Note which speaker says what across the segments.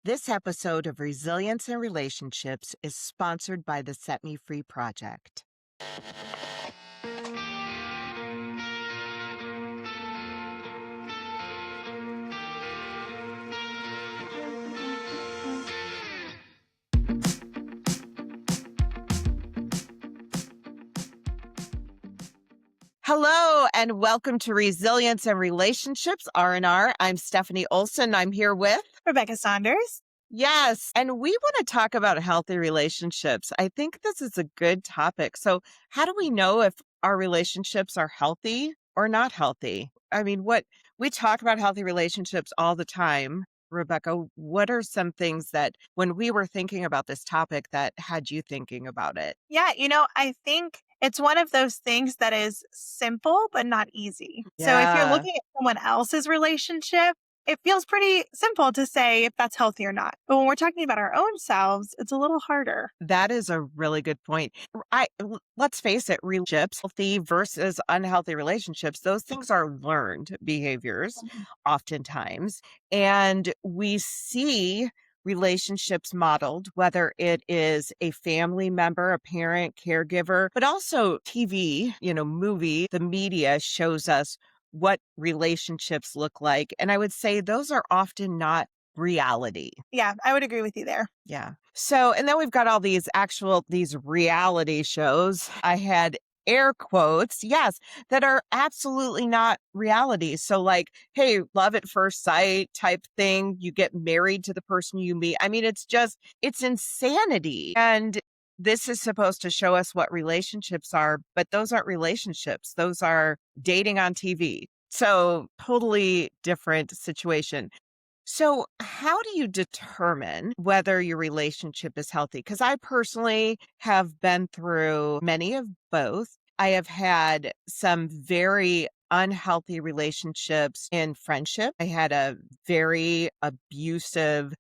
Speaker 1: This episode of Resilience in Relationships is sponsored by the Set Me Free Project. Hello and welcome to Resilience and Relationships R&R. I'm Stephanie Olson. I'm here with
Speaker 2: Rebecca Saunders.
Speaker 1: Yes, and we want to talk about healthy relationships. I think this is a good topic. So, how do we know if our relationships are healthy or not healthy? I mean, what we talk about healthy relationships all the time. Rebecca, what are some things that when we were thinking about this topic that had you thinking about it?
Speaker 2: Yeah, I think it's one of those things that is simple but not easy. So if you're
Speaker 1: Yeah.
Speaker 2: looking at someone else's relationship, it feels pretty simple to say if that's healthy or not. But when we're talking about our own selves, it's a little harder.
Speaker 1: That is a really good point. Let's face it, relationships, healthy versus unhealthy relationships, those things are learned behaviors
Speaker 2: Mhm.
Speaker 1: oftentimes. And we see relationships modeled, whether it is a family member, a parent, caregiver, but also TV, movie, the media shows us what relationships look like. And I would say those are often not reality.
Speaker 2: Yeah, I would agree with you there.
Speaker 1: Yeah. So, and then we've got all these reality shows. I had air quotes, yes, that are absolutely not reality. So, like, hey, love at first sight type thing. You get married to the person you meet. I mean, it's insanity. And this is supposed to show us what relationships are, but those aren't relationships. Those are dating on TV. So, totally different situation. So, how do you determine whether your relationship is healthy? Because I personally have been through many of both. I have had some very unhealthy relationships in friendship. I had a very abusive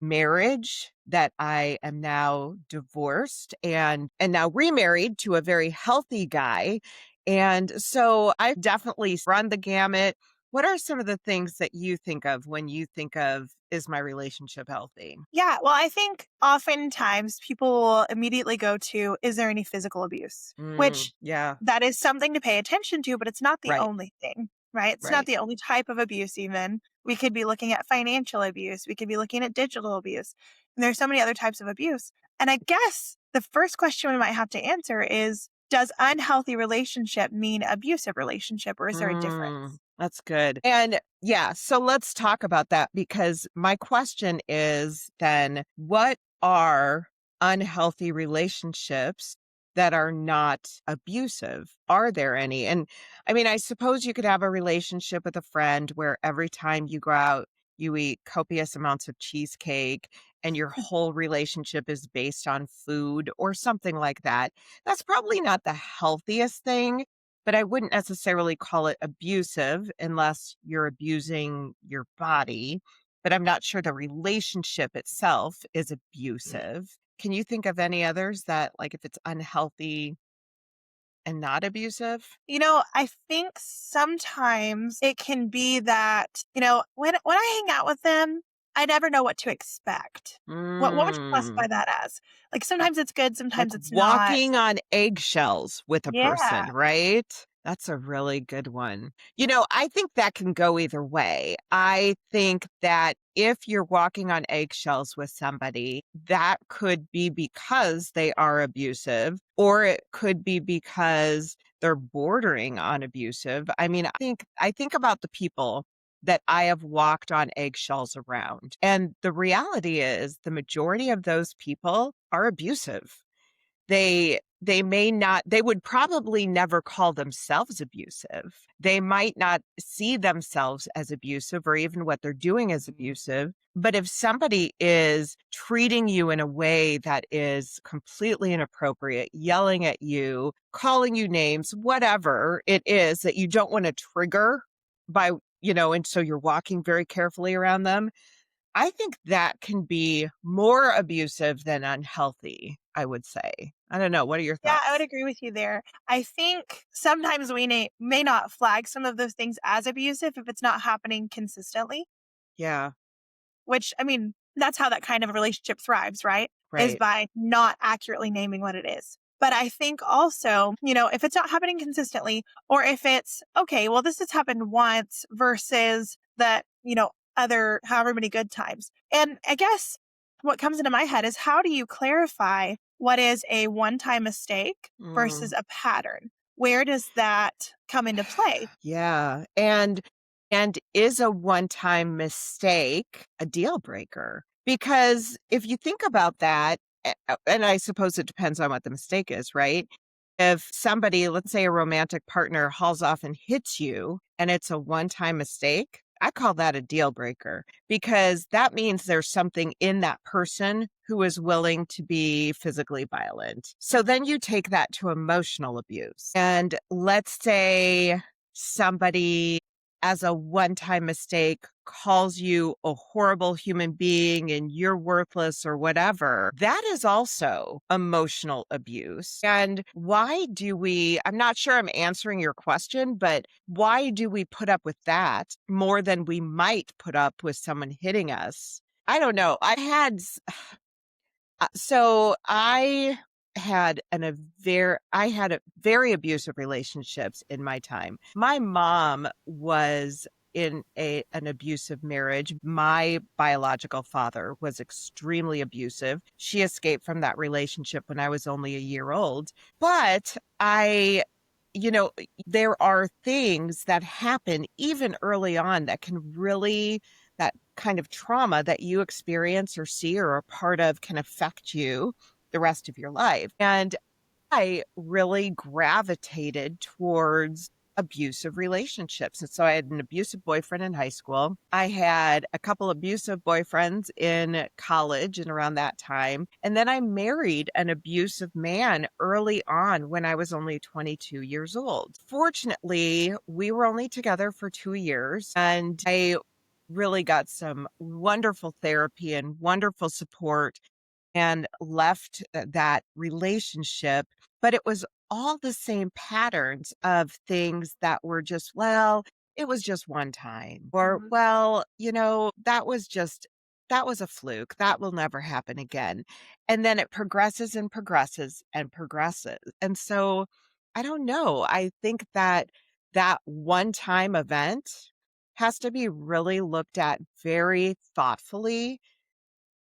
Speaker 1: marriage that I am now divorced and now remarried to a very healthy guy. And so I've definitely run the gamut. What are some of the things that you think of when you think of, is my relationship healthy?
Speaker 2: Yeah, well, I think oftentimes people will immediately go to, is there any physical abuse? Which
Speaker 1: Yeah,
Speaker 2: that is something to pay attention to, but it's not the
Speaker 1: right,
Speaker 2: only thing, right? It's not
Speaker 1: right.
Speaker 2: the only type of abuse, even. We could be looking at financial abuse, we could be looking at digital abuse. And there's so many other types of abuse. And I guess the first question we might have to answer is, does unhealthy relationship mean abusive relationship, or is there a difference?
Speaker 1: That's good. And yeah, so let's talk about that because my question is then, what are unhealthy relationships that are not abusive? Are there any? And I mean, I suppose you could have a relationship with a friend where every time you go out, you eat copious amounts of cheesecake and your whole relationship is based on food or something like that. That's probably not the healthiest thing, but I wouldn't necessarily call it abusive unless you're abusing your body. But I'm not sure the relationship itself is abusive. Can you think of any others that, like, if it's unhealthy and not abusive?
Speaker 2: I think sometimes it can be that, when I hang out with them, I never know what to expect. What would you
Speaker 1: Mm.
Speaker 2: classify that as? Like sometimes it's good,
Speaker 1: Like
Speaker 2: sometimes it's not.
Speaker 1: walking on eggshells with a
Speaker 2: Yeah.
Speaker 1: person, right? That's a really good one. I think that can go either way. I think that if you're walking on eggshells with somebody, that could be because they are abusive, or it could be because they're bordering on abusive. I mean, I think about the people that I have walked on eggshells around. And the reality is the majority of those people are abusive. They would probably never call themselves abusive. They might not see themselves as abusive or even what they're doing as abusive. But if somebody is treating you in a way that is completely inappropriate, yelling at you, calling you names, whatever it is that you don't want to trigger by, and so you're walking very carefully around them, I think that can be more abusive than unhealthy, I would say. I don't know. What are your
Speaker 2: Yeah, I would
Speaker 1: thoughts?
Speaker 2: agree with you there. I think sometimes we may not flag some of those things as abusive if it's not happening consistently,
Speaker 1: Yeah.
Speaker 2: which, I mean, that's how that kind of a relationship thrives, right? Is
Speaker 1: Right.
Speaker 2: by not accurately naming what it is. But I think also, if it's not happening consistently, or if it's, okay, well, this has happened once versus that, other however many good times. And I guess what comes into my head is how do you clarify what is a one time mistake versus
Speaker 1: Mm.
Speaker 2: a pattern? Where does that come into play?
Speaker 1: Yeah. And is a one-time mistake a deal breaker? Because if you think about that, and I suppose it depends on what the mistake is, right? If somebody, let's say a romantic partner, hauls off and hits you and it's a one-time mistake, I call that a deal breaker because that means there's something in that person who is willing to be physically violent. So then you take that to emotional abuse. And let's say somebody, as a one-time mistake, calls you a horrible human being and you're worthless or whatever, that is also emotional abuse. And why do we, I'm not sure I'm answering your question, but why do we put up with that more than we might put up with someone hitting us? I don't know. So I had a very abusive relationships in my time. My mom was in an abusive marriage. My biological father was extremely abusive. She escaped from that relationship when I was only a year old. But you know, there are things that happen even early on that can really, that kind of trauma that you experience or see or are part of can affect you the rest of your life. And I really gravitated towards abusive relationships. And so I had an abusive boyfriend in high school. I had a couple abusive boyfriends in college and around that time. And then I married an abusive man early on when I was only 22 years old. Fortunately, we were only together for 2 years and I really got some wonderful therapy and wonderful support and left that relationship. But it was all the same patterns of things that were just, well, it was just one time. Or,
Speaker 2: Mhm.
Speaker 1: well, that was a fluke. That will never happen again. And then it progresses and progresses and progresses. And so I don't know. I think that that one time event has to be really looked at very thoughtfully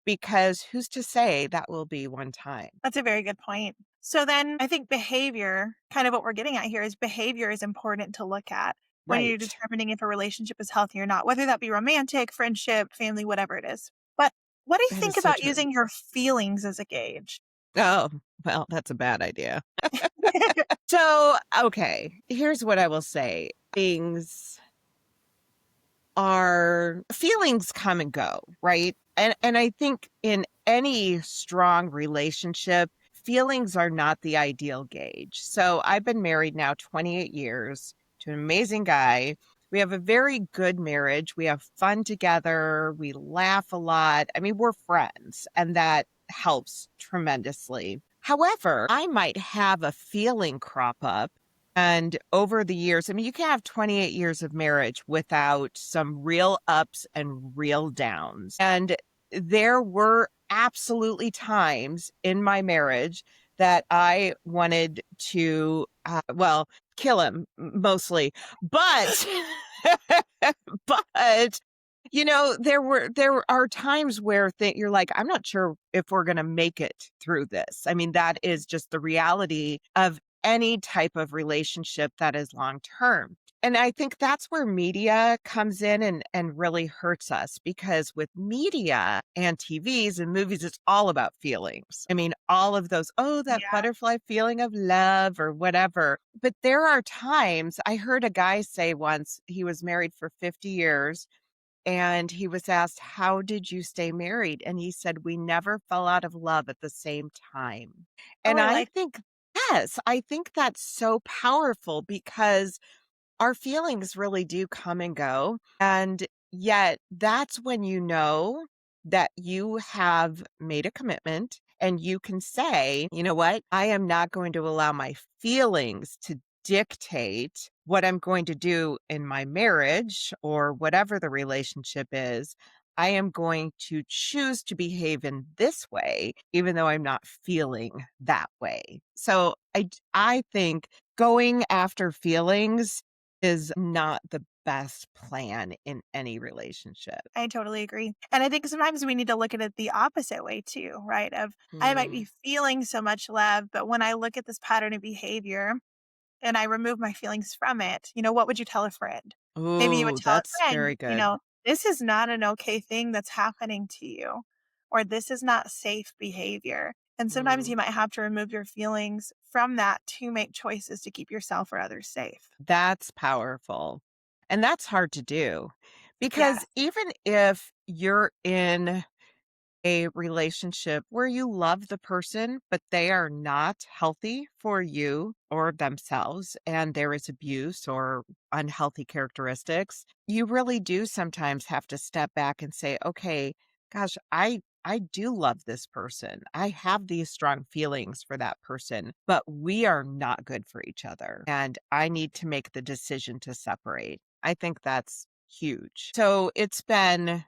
Speaker 1: because who's to say that will be one time?
Speaker 2: That's a very good point. So then I think behavior, kind of what we're getting at here is behavior is important to look at when you're
Speaker 1: Right.
Speaker 2: determining if a relationship is healthy or not, whether that be romantic, friendship, family, whatever it is. But what do you
Speaker 1: That is
Speaker 2: think
Speaker 1: so
Speaker 2: about
Speaker 1: true.
Speaker 2: using your feelings as a gauge?
Speaker 1: Oh, well, that's a bad idea. So, okay, here's what I will say. Feelings come and go, right? And I think in any strong relationship, feelings are not the ideal gauge. So I've been married now 28 years to an amazing guy. We have a very good marriage. We have fun together. We laugh a lot. I mean, we're friends, and that helps tremendously. However, I might have a feeling crop up and over the years, I mean, you can have 28 years of marriage without some real ups and real downs. And there were absolutely times in my marriage that I wanted to, well, kill him mostly. But, but, there are times where you're like, I'm not sure if we're going to make it through this. I mean, that is just the reality of any type of relationship that is long term. And I think that's where media comes in and really hurts us because with media and TVs and movies, it's all about feelings. I mean, all of those, oh, that
Speaker 2: Yeah.
Speaker 1: butterfly feeling of love or whatever. But there are times I heard a guy say once he was married for 50 years and he was asked, how did you stay married? And he said, we never fell out of love at the same time.
Speaker 2: Oh,
Speaker 1: And
Speaker 2: I
Speaker 1: I
Speaker 2: like
Speaker 1: think, yes, I think that's so powerful because our feelings really do come and go. And yet, that's when you know that you have made a commitment and you can say, you know what? I am not going to allow my feelings to dictate what I'm going to do in my marriage or whatever the relationship is. I am going to choose to behave in this way, even though I'm not feeling that way. So I think going after feelings is not the best plan in any relationship.
Speaker 2: I totally agree. And I think sometimes we need to look at it the opposite way too, right? Of I might be
Speaker 1: Mm.
Speaker 2: feeling so much love, but when I look at this pattern of behavior and I remove my feelings from it, what would you tell a friend? Maybe you would
Speaker 1: Ooh,
Speaker 2: tell a
Speaker 1: that's
Speaker 2: friend,
Speaker 1: very good.
Speaker 2: this is not an okay thing that's happening to you, or this is not safe behavior. And sometimes
Speaker 1: Mm.
Speaker 2: you might have to remove your feelings from that to make choices to keep yourself or others safe.
Speaker 1: That's powerful. And that's hard to do because
Speaker 2: Yes.
Speaker 1: even if you're in a relationship where you love the person, but they are not healthy for you or themselves, and there is abuse or unhealthy characteristics, you really do sometimes have to step back and say, okay, gosh, I do love this person. I have these strong feelings for that person, but we are not good for each other. And I need to make the decision to separate. I think that's huge. So it's been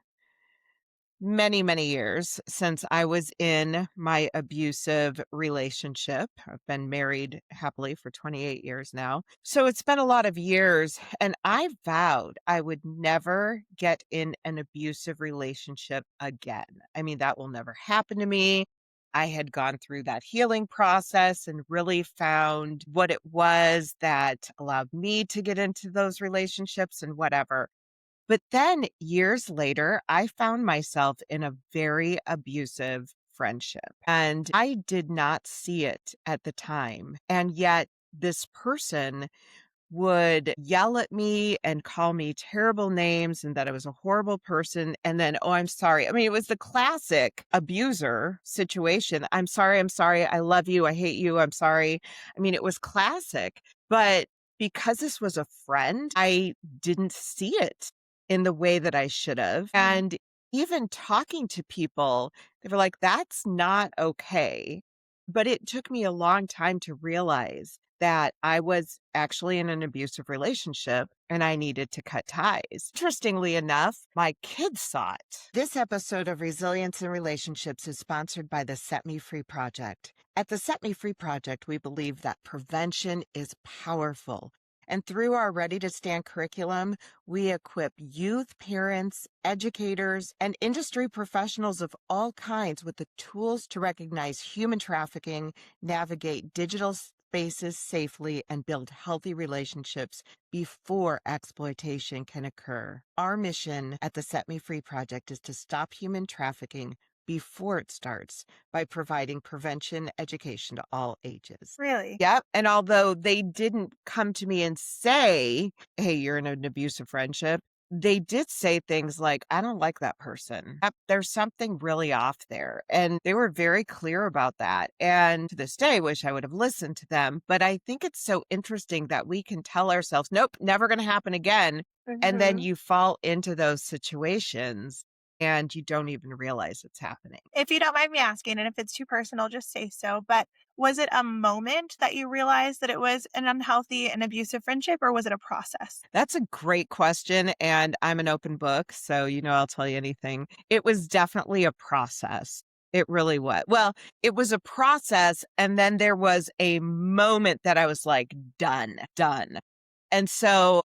Speaker 1: many, many years since I was in my abusive relationship. I've been married happily for 28 years now. So it's been a lot of years, and I vowed I would never get in an abusive relationship again. I mean, that will never happen to me. I had gone through that healing process and really found what it was that allowed me to get into those relationships and whatever. But then years later, I found myself in a very abusive friendship, and I did not see it at the time. And yet, this person would yell at me and call me terrible names and that I was a horrible person. And then, oh, I'm sorry. I mean, it was the classic abuser situation. I'm sorry. I'm sorry. I love you. I hate you. I'm sorry. I mean, it was classic. But because this was a friend, I didn't see it in the way that I should have.
Speaker 2: Mhm.
Speaker 1: And even talking to people, they were like, that's not okay. But it took me a long time to realize that I was actually in an abusive relationship and I needed to cut ties. Interestingly enough, my kids saw it. This episode of Resilience in Relationships is sponsored by the Set Me Free Project. At the Set Me Free Project, we believe that prevention is powerful. And through our Ready to Stand curriculum, we equip youth, parents, educators, and industry professionals of all kinds with the tools to recognize human trafficking, navigate digital spaces safely, and build healthy relationships before exploitation can occur. Our mission at the Set Me Free Project is to stop human trafficking before it starts by providing prevention education to all ages.
Speaker 2: Really?
Speaker 1: Yep. And although they didn't come to me and say, hey, you're in an abusive friendship, they did say things like, I don't like that person. There's something really off there. And they were very clear about that. And to this day, wish I would have listened to them. But I think it's so interesting that we can tell ourselves, nope, never going to happen again. And then
Speaker 2: Mhm.
Speaker 1: you fall into those situations and you don't even realize it's happening.
Speaker 2: If you don't mind me asking, and if it's too personal, just say so. But was it a moment that you realized that it was an unhealthy and abusive friendship, or was it a process?
Speaker 1: That's a great question, and I'm an open book, so, I'll tell you anything. It was definitely a process. It really was. Well, it was a process, and then there was a moment that I was like, "Done, done." And so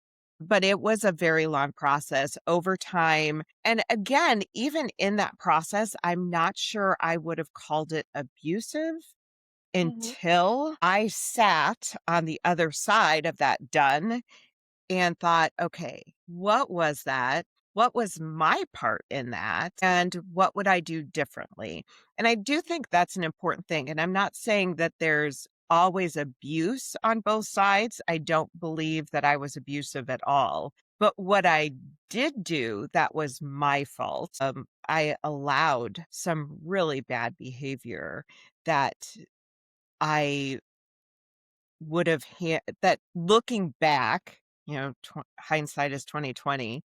Speaker 1: but it was a very long process over time, and again, even in that process, I'm not sure I would have called it abusive
Speaker 2: Mhm.
Speaker 1: until I sat on the other side of that done and thought, okay, what was that? What was my part in that? And what would I do differently? And I do think that's an important thing. And I'm not saying that there's always abuse on both sides. I don't believe that I was abusive at all. But what I did do that was my fault, I allowed some really bad behavior that I would have that looking back, hindsight is 2020,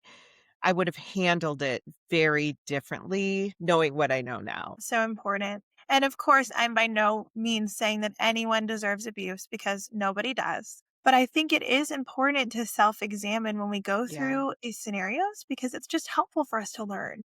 Speaker 1: I would have handled it very differently knowing what I know now.
Speaker 2: So important. And of course, I'm by no means saying that anyone deserves abuse because nobody does. But I think it is important to self examine when we go
Speaker 1: Yeah.
Speaker 2: through these scenarios because it's just helpful for us to learn.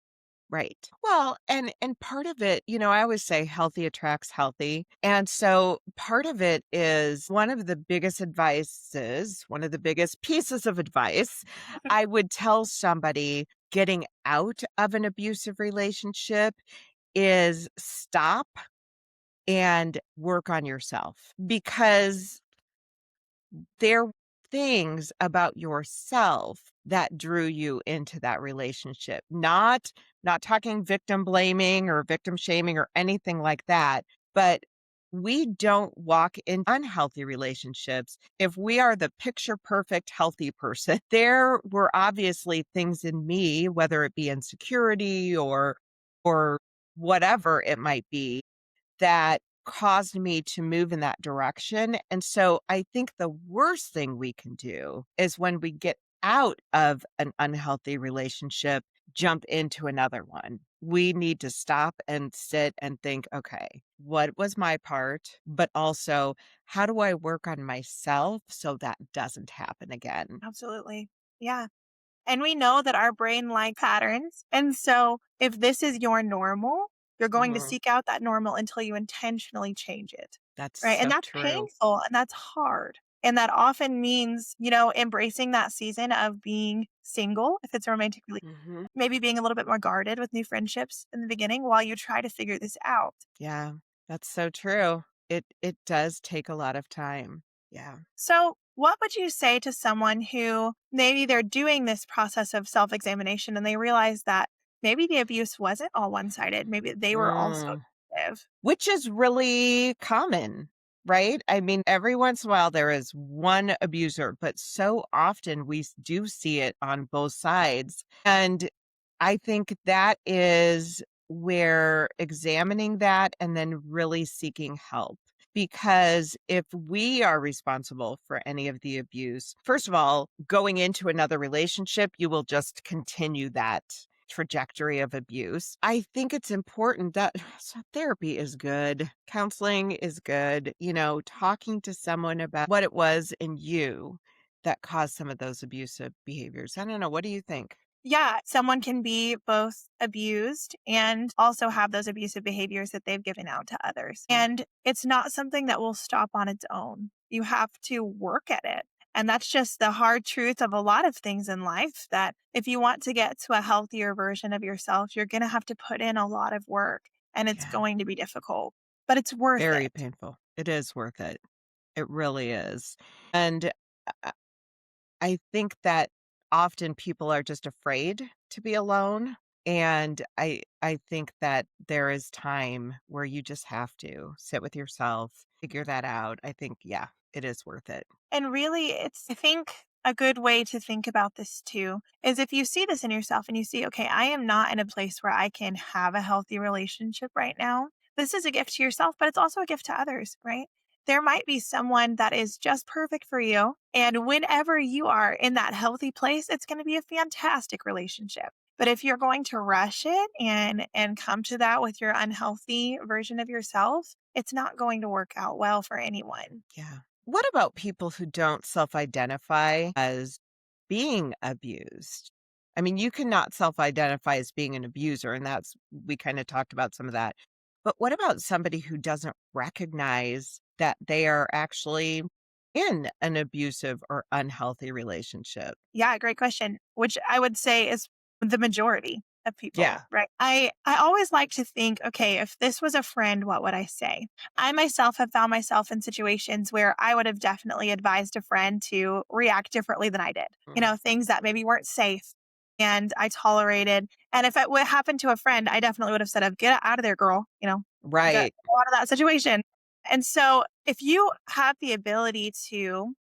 Speaker 1: Right. Well, and part of it, I always say healthy attracts healthy. And so part of it is one of the biggest advices, one of the biggest pieces of advice I would tell somebody getting out of an abusive relationship is stop and work on yourself, because there were things about yourself that drew you into that relationship. Not talking victim blaming or victim shaming or anything like that, but we don't walk in unhealthy relationships if we are the picture perfect healthy person. There were obviously things in me, whether it be insecurity or whatever it might be, that caused me to move in that direction. And so I think the worst thing we can do is when we get out of an unhealthy relationship, jump into another one. We need to stop and sit and think, okay, what was my part? But also, how do I work on myself so that doesn't happen again?
Speaker 2: Absolutely. Yeah. And we know that our brain like patterns. And so if this is your normal, you're going to
Speaker 1: Mhm.
Speaker 2: seek out that normal until you intentionally change it.
Speaker 1: That's
Speaker 2: Right. And
Speaker 1: so
Speaker 2: that's
Speaker 1: true.
Speaker 2: painful and that's hard. And that often means, embracing that season of being single, if it's a romantic relationship,
Speaker 1: Hmm.
Speaker 2: maybe being a little bit more guarded with new friendships in the beginning while you try to figure this out.
Speaker 1: Yeah, that's so true. It does take a lot of time. Yeah.
Speaker 2: So, what would you say to someone who maybe they're doing this process of self examination and they realize that maybe the abuse wasn't all one sided? Maybe they were also
Speaker 1: Mm.
Speaker 2: abusive.
Speaker 1: Which is really common, right? I mean, every once in a while there is one abuser, but so often we do see it on both sides. And I think that is where examining that and then really seeking help. Because if we are responsible for any of the abuse, first of all, going into another relationship, you will just continue that trajectory of abuse. I think it's important that so therapy is good, counseling is good, talking to someone about what it was in you that caused some of those abusive behaviors. I don't know. What do you think?
Speaker 2: Yeah, someone can be both abused and also have those abusive behaviors that they've given out to others.
Speaker 1: Mm.
Speaker 2: And it's not something that will stop on its own. You have to work at it. And that's just the hard truth of a lot of things in life that if you want to get to a healthier version of yourself, you're going to have to put in a lot of work and it's
Speaker 1: Yeah,
Speaker 2: going to be difficult, but it's worth
Speaker 1: very
Speaker 2: it.
Speaker 1: painful. It is worth it. It really is. And I I think that often people are just afraid to be alone. And I think that there is time where you just have to sit with yourself, figure that out. I think, yeah, it is worth it.
Speaker 2: And really, I think a good way to think about this too is if you see this in yourself and you see, okay, I am not in a place where I can have a healthy relationship right now. This is a gift to yourself, but it's also a gift to others, right? There might be someone that is just perfect for you. And whenever you are in that healthy place, it's going to be a fantastic relationship. But if you're going to rush it and come to that with your unhealthy version of yourself, it's not going to work out well for anyone.
Speaker 1: Yeah. What about people who don't self-identify as being abused? I mean, you cannot self-identify as being an abuser, and we kind of talked about some of that. But what about somebody who doesn't recognize that they are actually in an abusive or unhealthy relationship?
Speaker 2: Yeah, great question, which I would say is the majority of people,
Speaker 1: Yeah.
Speaker 2: right? I always like to think, okay, if this was a friend, what would I say? I myself have found myself in situations where I would have definitely advised a friend to react differently than I did.
Speaker 1: Mm.
Speaker 2: Things that maybe weren't safe and I tolerated. And if it would happen to a friend, I definitely would have said, "Get out of there, girl,
Speaker 1: Right.
Speaker 2: go out of that situation." And so if you have the ability to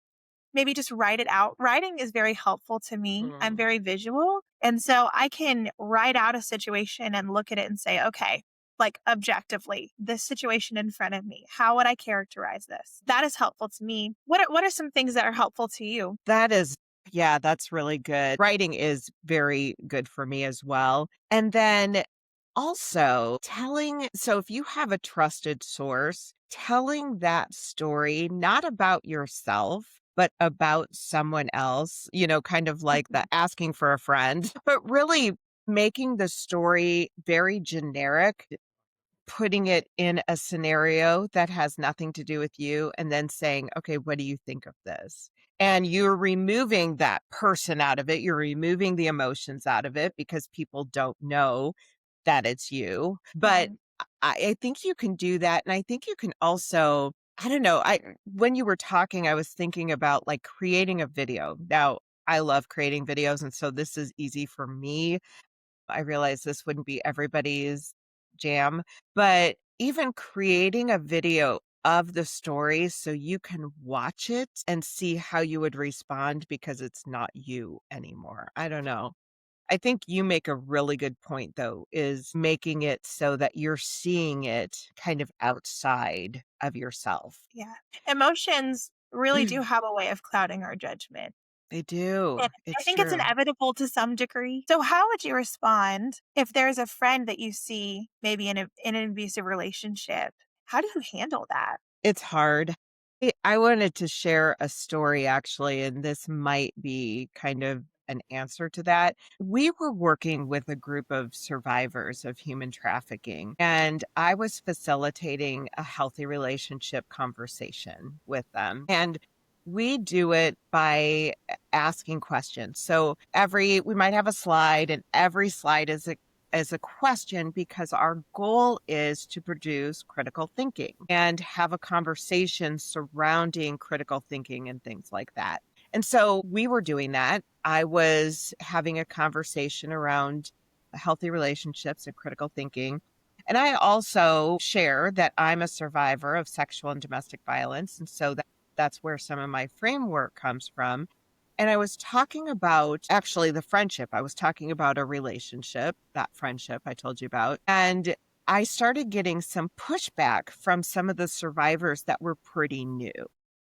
Speaker 2: maybe just write it out. Writing is very helpful to me. I'm
Speaker 1: Mm.
Speaker 2: very visual. And so I can write out a situation and look at it and say, okay, like objectively, this situation in front of me, how would I characterize this? That is helpful to me. What are some things that are helpful to you?
Speaker 1: That is yeah, that's really good. Writing is very good for me as well. And then also so if you have a trusted source, telling that story, not about yourself, but about someone else, kind of like the asking for a friend, but really making the story very generic, putting it in a scenario that has nothing to do with you, and then saying, okay, what do you think of this? And you're removing that person out of it. You're removing the emotions out of it because people don't know that it's you. But
Speaker 2: Mhm.
Speaker 1: I think you can do that. And I think you can also, I don't know, when you were talking, I was thinking about like creating a video. Now, I love creating videos. And so this is easy for me. I realize this wouldn't be everybody's jam, but even creating a video of the story so you can watch it and see how you would respond because it's not you anymore. I don't know. I think you make a really good point though, is making it so that you're seeing it kind of outside of yourself.
Speaker 2: Yeah. Emotions really do have a way of clouding our judgment.
Speaker 1: They do.
Speaker 2: And I
Speaker 1: It's
Speaker 2: think it's
Speaker 1: true.
Speaker 2: inevitable to some degree. So how would you respond if there's a friend that you see maybe in an abusive relationship? How do you handle that?
Speaker 1: It's hard. I wanted to share a story actually, and this might be kind of an answer to that. We were working with a group of survivors of human trafficking, and I was facilitating a healthy relationship conversation with them. And we do it by asking questions. So we might have a slide, and every slide is a question because our goal is to produce critical thinking and have a conversation surrounding critical thinking and things like that. And so we were doing that. I was having a conversation around healthy relationships and critical thinking. And I also share that I'm a survivor of sexual and domestic violence. And so that's where some of my framework comes from. And I was talking about actually the friendship. I was talking about a relationship, that friendship I told you about. And I started getting some pushback from some of the survivors that were pretty new.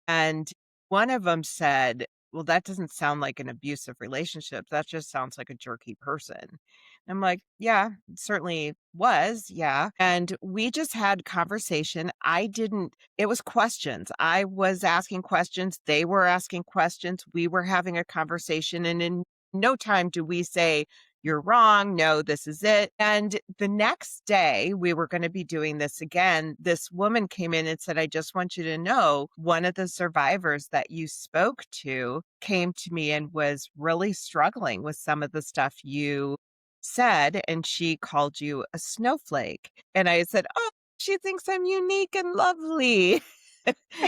Speaker 1: And one of them said, well, that doesn't sound like an abusive relationship. That just sounds like a jerky person. I'm like, yeah, it certainly was. Yeah. And we just had conversation. It was questions. I was asking questions. They were asking questions. We were having a conversation. And in no time do we say, you're wrong. No, this is it. And the next day, we were going to be doing this again. This woman came in and said, I just want you to know one of the survivors that you spoke to came to me and was really struggling with some of the stuff you said. And she called you a snowflake. And I said, oh, she thinks I'm unique and lovely.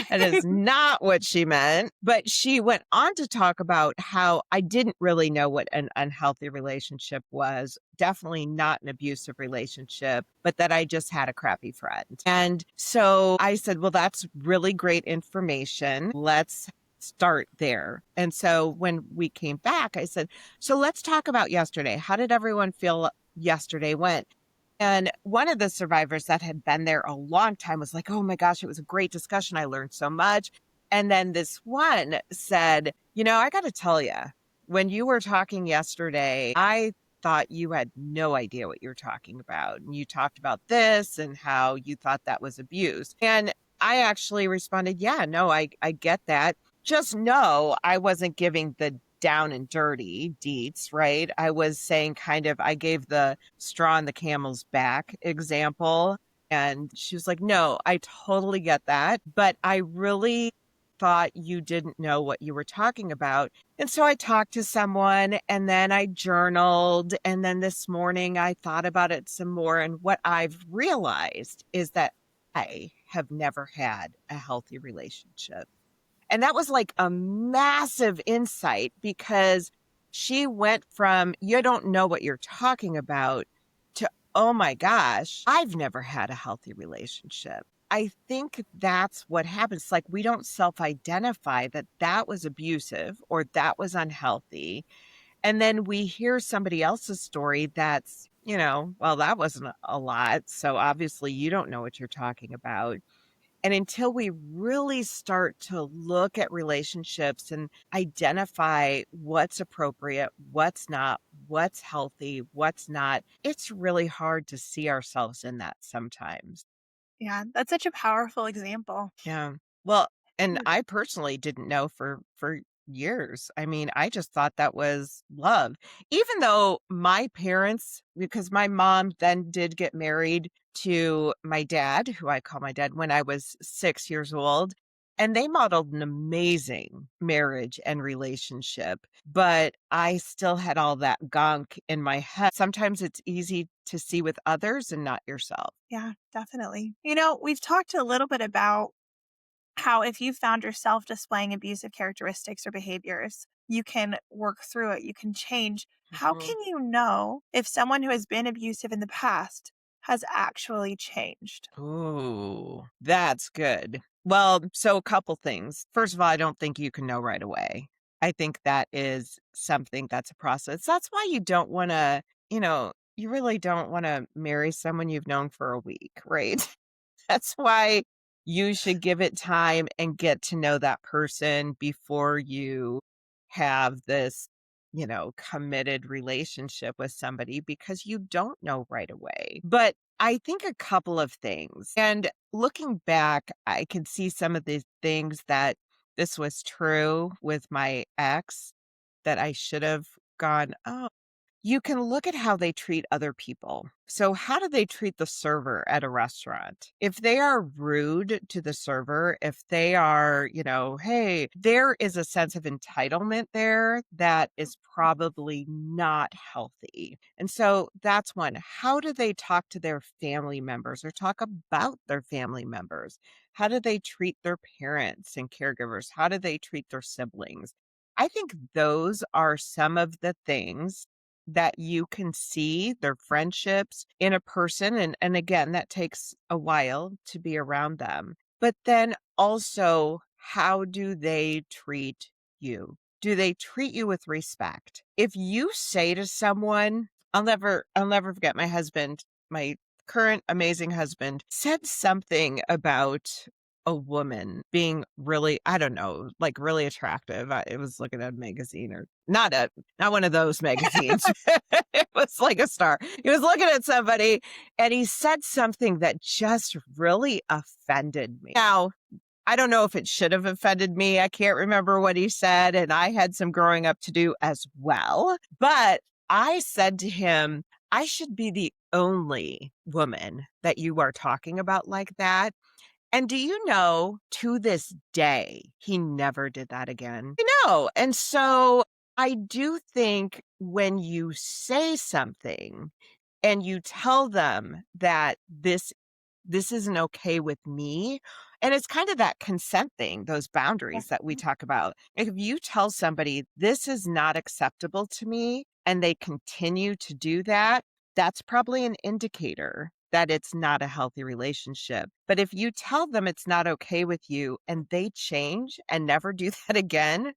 Speaker 1: That is not what she meant. But she went on to talk about how I didn't really know what an unhealthy relationship was. Definitely not an abusive relationship, but that I just had a crappy friend. And so I said, well, that's really great information. Let's start there. And so when we came back, I said, so let's talk about yesterday. How did everyone feel yesterday went? And one of the survivors that had been there a long time was like, oh my gosh, it was a great discussion. I learned so much. And then this one said, I got to tell you, when you were talking yesterday, I thought you had no idea what you're talking about. And you talked about this and how you thought that was abuse. And I actually responded, yeah, no, I get that. Just know I wasn't giving the down and dirty deets, right? I was saying I gave the straw on the camel's back example. And she was like, no, I totally get that. But I really thought you didn't know what you were talking about. And so I talked to someone and then I journaled. And then this morning I thought about it some more. And what I've realized is that I have never had a healthy relationship. And that was like a massive insight because she went from, you don't know what you're talking about to, oh my gosh, I've never had a healthy relationship. I think that's what happens. Like we don't self identify that that was abusive or that was unhealthy. And then we hear somebody else's story that's, well, that wasn't a lot. So obviously you don't know what you're talking about. And until we really start to look at relationships and identify what's appropriate, what's not, what's healthy, what's not, it's really hard to see ourselves in that sometimes.
Speaker 2: Yeah, that's such a powerful example.
Speaker 1: Yeah. Well, and
Speaker 2: Mm.
Speaker 1: I personally didn't know for years. I mean, I just thought that was love. Even though my parents, because my mom then did get married to my dad, who I call my dad, when I was 6 years old. And they modeled an amazing marriage and relationship, but I still had all that gunk in my head. Sometimes it's easy to see with others and not yourself.
Speaker 2: Yeah, definitely. We've talked a little bit about how if you found yourself displaying abusive characteristics or behaviors, you can work through it, you can change. How
Speaker 1: Mhm.
Speaker 2: can you know if someone who has been abusive in the past has actually changed?
Speaker 1: Ooh, that's good. Well, so a couple things. First of all, I don't think you can know right away. I think that is something that's a process. That's why you don't want to, you really don't want to marry someone you've known for a week, right? That's why you should give it time and get to know that person before you have this, committed relationship with somebody because you don't know right away. But I think a couple of things. And looking back, I can see some of the things that this was true with my ex that I should have gone, oh, you can look at how they treat other people. So, how do they treat the server at a restaurant? If they are rude to the server, if they are, hey, there is a sense of entitlement there that is probably not healthy. And so, that's one. How do they talk to their family members or talk about their family members? How do they treat their parents and caregivers? How do they treat their siblings? I think those are some of the things that you can see their friendships in a person, and again, that takes a while to be around them. But then also, how do they treat you? Do they treat you with respect? If you say to someone, I'll never forget my husband, my current amazing husband, said something about a woman being really, I don't know, like really attractive. It was looking at a magazine or not one of those magazines. It was like a star. He was looking at somebody and he said something that just really offended me. Now, I don't know if it should have offended me. I can't remember what he said. And I had some growing up to do as well. But I said to him, I should be the only woman that you are talking about like that. And do you know, to this day, he never did that again. I know. And so I do think when you say something and you tell them that this isn't okay with me, and it's kind of that consent thing, those boundaries that we talk about. If you tell somebody this is not acceptable to me and they continue to do that, that's probably an indicator that it's not a healthy relationship. But if you tell them it's not okay with you and they change and never do that again,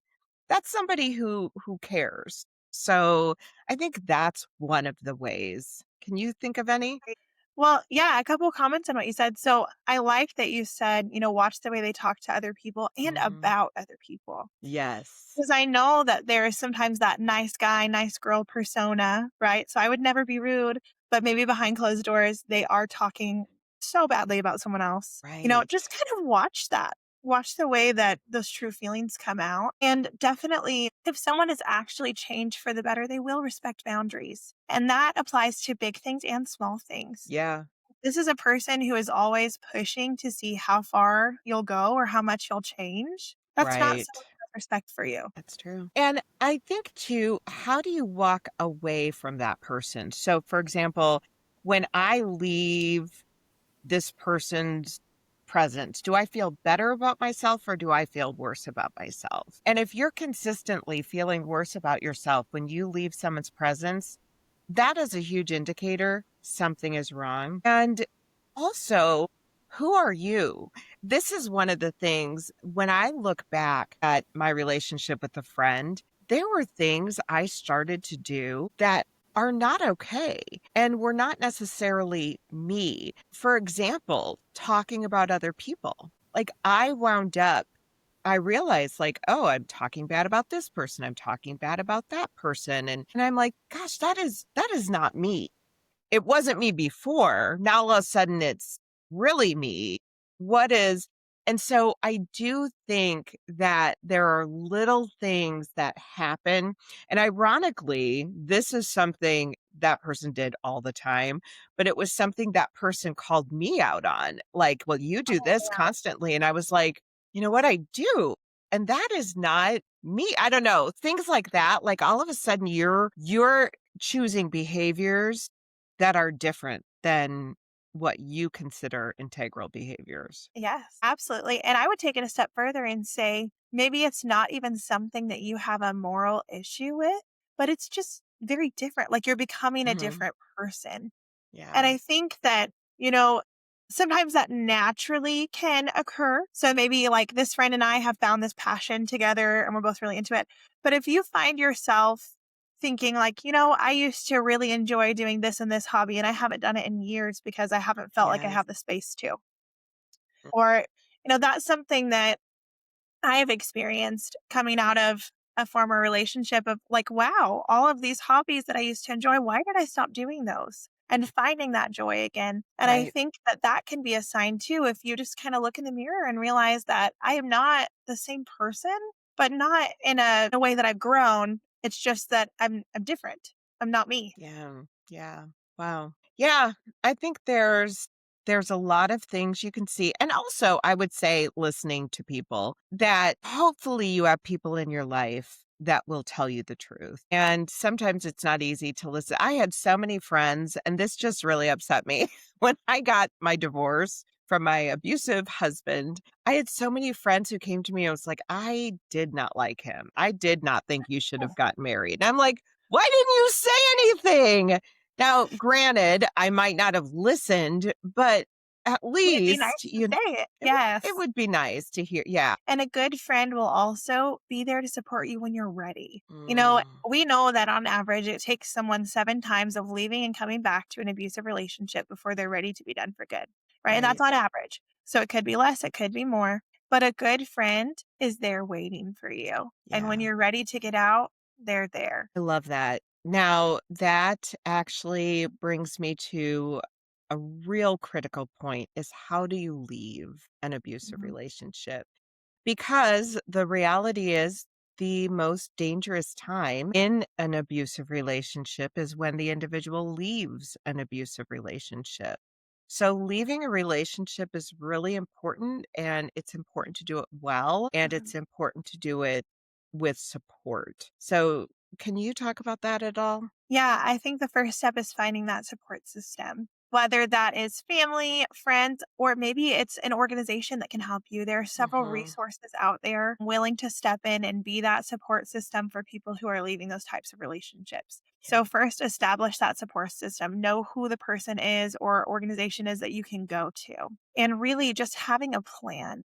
Speaker 1: that's somebody who cares. So, I think that's one of the ways. Can you think of any?
Speaker 2: Right. Well, yeah, a couple comments on what you said. So I like that you said, watch the way they talk to other people and
Speaker 1: Mhm.
Speaker 2: about other people.
Speaker 1: Yes.
Speaker 2: Because I know that there is sometimes that nice guy, nice girl persona, right? So I would never be rude, but maybe behind closed doors, they are talking so badly about someone else.
Speaker 1: Right.
Speaker 2: Just kind of watch that. Watch the way that those true feelings come out. And definitely, if someone has actually changed for the better, they will respect boundaries. And that applies to big things and small things.
Speaker 1: Yeah.
Speaker 2: This is a person who is always pushing to see how far you'll go or how much you'll change. That's not
Speaker 1: Right.
Speaker 2: someone who has respect for you.
Speaker 1: That's true. And I think too, how do you walk away from that person? So, for example, when I leave this person's presence, do I feel better about myself or do I feel worse about myself? And if you're consistently feeling worse about yourself when you leave someone's presence, that is a huge indicator something is wrong. And also, who are you? This is one of the things when I look back at my relationship with a friend, there were things I started to do that are not okay and were not necessarily me. For example, talking about other people. Like I wound up I realized like, oh, I'm talking bad about this person. I'm talking bad about that person. And I'm like, gosh, that is not me. It wasn't me before. Now all of a sudden it's really me. What is And so I do think that there are little things that happen. And ironically, this is something that person did all the time, but it was something that person called me out on. Like, well, you do
Speaker 2: Oh,
Speaker 1: this
Speaker 2: yeah.
Speaker 1: constantly. And I was like, you know what? I do. And that is not me. I don't know. Things like that. Like all of a sudden you're choosing behaviors that are different than what you consider integral behaviors.
Speaker 2: Yes, absolutely. And I would take it a step further and say maybe it's not even something that you have a moral issue with, but it's just very different. Like you're becoming a
Speaker 1: Mhm.
Speaker 2: different person. And
Speaker 1: Yeah.
Speaker 2: I think that, you know, sometimes that naturally can occur. So maybe like this friend and I have found this passion together and we're both really into it. But if you find yourself thinking like, I used to really enjoy doing this and this hobby and I haven't done it in years because I haven't felt like I
Speaker 1: Yes.
Speaker 2: have the space to. Or, that's something that I have experienced coming out of a former relationship of like, wow, all of these hobbies that I used to enjoy, why did I stop doing those? And finding that joy again. And I
Speaker 1: Right.
Speaker 2: think that that can be a sign too, if you just kind of look in the mirror and realize that I am not the same person, but not in a way that I've grown. It's just that I'm different. I'm not me.
Speaker 1: Yeah. Yeah. Wow. Yeah, I think there's a lot of things you can see. And also, I would say listening to people that hopefully you have people in your life that will tell you the truth. And sometimes it's not easy to listen. I had so many friends, and this just really upset me. When I got my divorce from my abusive husband, I had so many friends who came to me. I was like, I did not like him. I did not think you should have gotten married. And I'm like, why didn't you say anything? Now, granted, I might not have listened, but at
Speaker 2: It'd be nice
Speaker 1: least,
Speaker 2: to say it.
Speaker 1: it
Speaker 2: Yes.
Speaker 1: would be nice to hear. Yeah.
Speaker 2: And a good friend will also be there to support you when you're ready.
Speaker 1: Mm,
Speaker 2: We know that on average, it takes someone 7 times of leaving and coming back to an abusive relationship before they're ready to be done for good, right? And that's
Speaker 1: right.
Speaker 2: on average. So it could be less, it could be more, but a good friend is there waiting for you. And when
Speaker 1: Yeah.
Speaker 2: you're ready to get out, they're there.
Speaker 1: I love that. Now, that actually brings me to a real critical point is how do you leave an abusive
Speaker 2: Mhm.
Speaker 1: relationship? Because the reality is the most dangerous time in an abusive relationship is when the individual leaves an abusive relationship. So leaving a relationship is really important and it's important to do it well and
Speaker 2: Mhm.
Speaker 1: it's important to do it with support. So can you talk about that at all?
Speaker 2: Yeah, I think the first step is finding that support system, whether that is family, friends, or maybe it's an organization that can help you. There are several
Speaker 1: Mhm.
Speaker 2: resources out there willing to step in and be that support system for people who are leaving those types of relationships.
Speaker 1: Yeah.
Speaker 2: So, first, establish that support system. Know who the person is or organization is that you can go to. And really just having a plan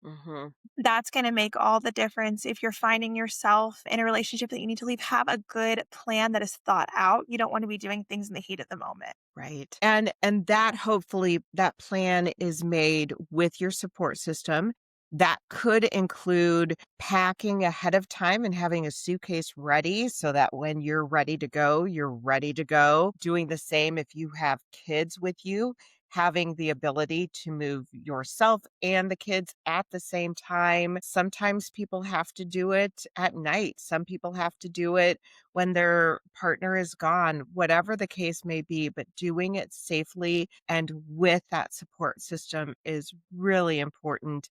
Speaker 1: Mhm.
Speaker 2: that's gonna make all the difference if you're finding yourself in a relationship that you need to leave, have a good plan that is thought out. You don't wanna be doing things in the heat of the moment.
Speaker 1: Right. And that hopefully that plan is made with your support system. That could include packing ahead of time and having a suitcase ready so that when you're ready to go, you're ready to go. Doing the same if you have kids with you, having the ability to move yourself and the kids at the same time. Sometimes people have to do it at night. Some people have to do it when their partner is gone, whatever the case may be, but doing it safely and with that support system is really important.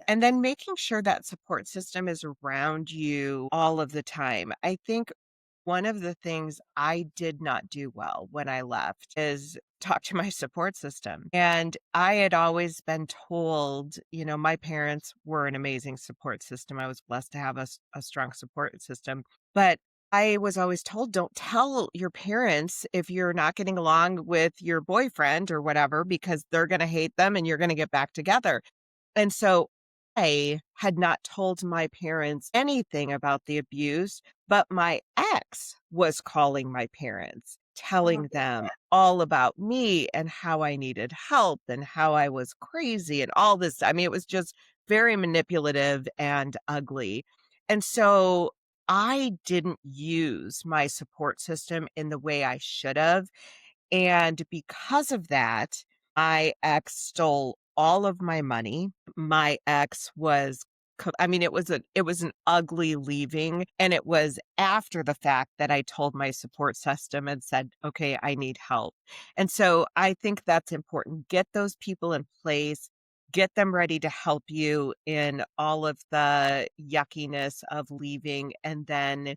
Speaker 1: And then making sure that support system is around you all of the time. I think one of the things I did not do well when I left is talk to my support system. And I had always been told, my parents were an amazing support system. I was blessed to have a strong support system. But I was always told, don't tell your parents if you're not getting along with your boyfriend or whatever, because they're going to hate them and you're going to get back together. And so I had not told my parents anything about the abuse, but my ex was calling my parents,
Speaker 2: Oh,
Speaker 1: telling them
Speaker 2: goodness.
Speaker 1: all about me and how I needed help and how I was crazy and all this. I mean, it was just very manipulative and ugly. And so I didn't use my support system in the way I should have. And because of that, my ex stole all of my money. My ex was I mean, it was an ugly leaving, and it was after the fact that I told my support system and said, "Okay, I need help." And so I think that's important. Get those people in place, get them ready to help you in all of the yuckiness of leaving, and then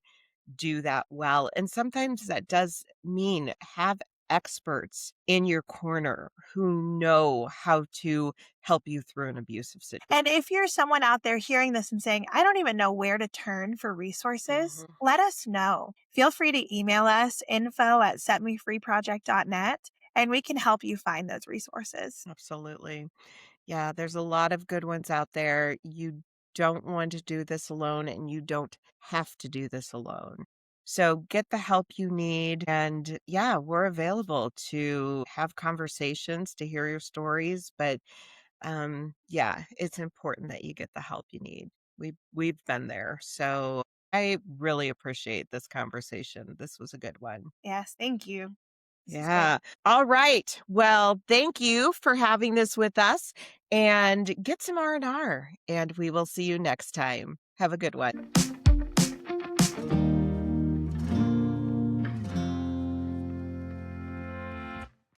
Speaker 1: do that well. And sometimes that does mean have experts in your corner who know how to help you through an abusive situation.
Speaker 2: And if you're someone out there hearing this and saying, I don't even know where to turn for resources,
Speaker 1: Mhm.
Speaker 2: let us know. Feel free to email us info@setmefreeproject.net and we can help you find those resources.
Speaker 1: Absolutely. Yeah, there's a lot of good ones out there. You don't want to do this alone, and you don't have to do this alone. So get the help you need. And yeah, we're available to have conversations, to hear your stories. But yeah, it's important that you get the help you need. We've been there. So I really appreciate this conversation. This was a good one.
Speaker 2: Yes, thank you. This is good.
Speaker 1: Yeah. All right. Well, thank you for having this with us, and get some R&R, and we will see you next time. Have a good one.